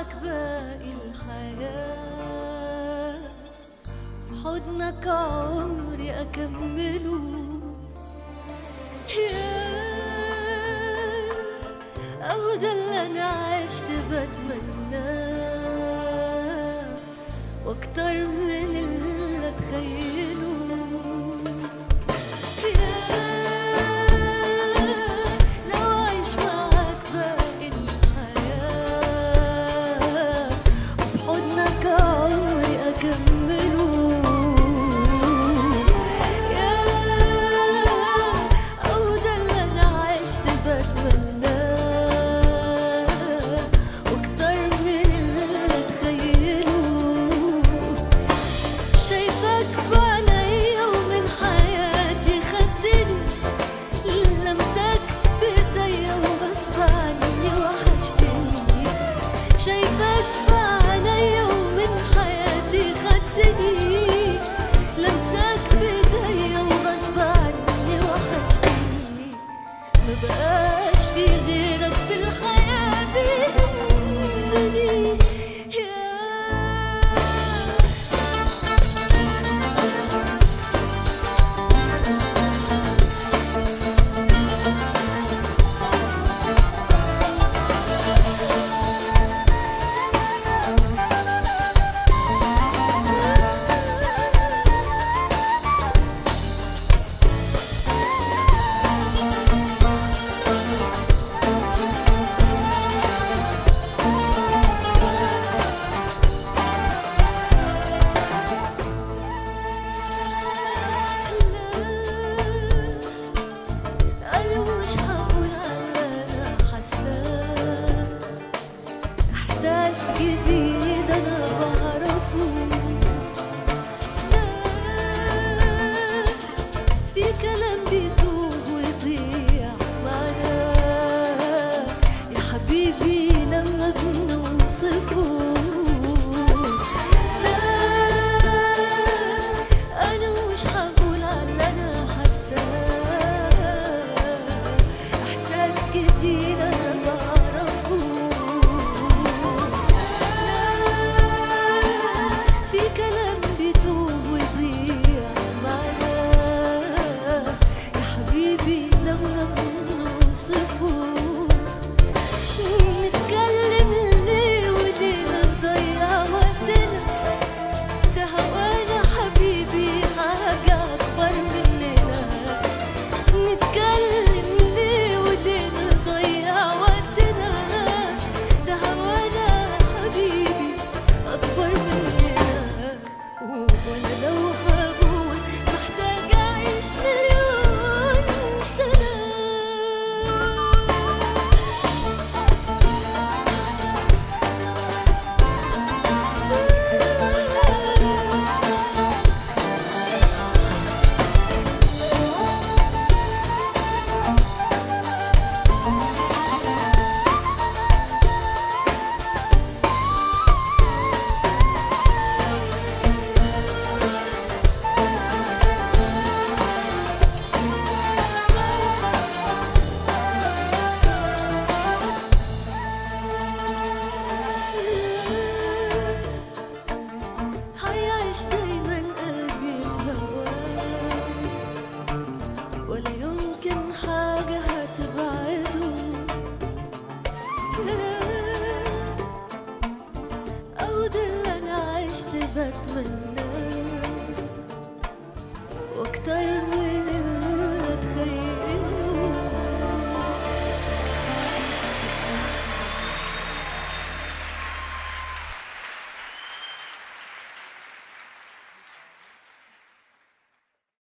معاك باقي الحياة، في حضنك عمري أكمله. أهو ده اللي أنا عشت بتمناه، وأكتر من اللي أتخيله. لو أعيش معاك باقي الحياة، وفي حضنك عمري أكمله. أهو ده اللي أنا عشت بتمناه، وأكتر من اللي أتخيله. شايفك بعينيا ومن حياتي خدتني، لمسك بإيديا وغصب عني وحشتني. شايفك بعينيا ومن حياتي خدتني، لمسك بإيديا وغصب عني وحشتني. مبقاش في غيرك في الحياة بيهمني. أنا مش هقول على أنا حاساه، إحساس جديد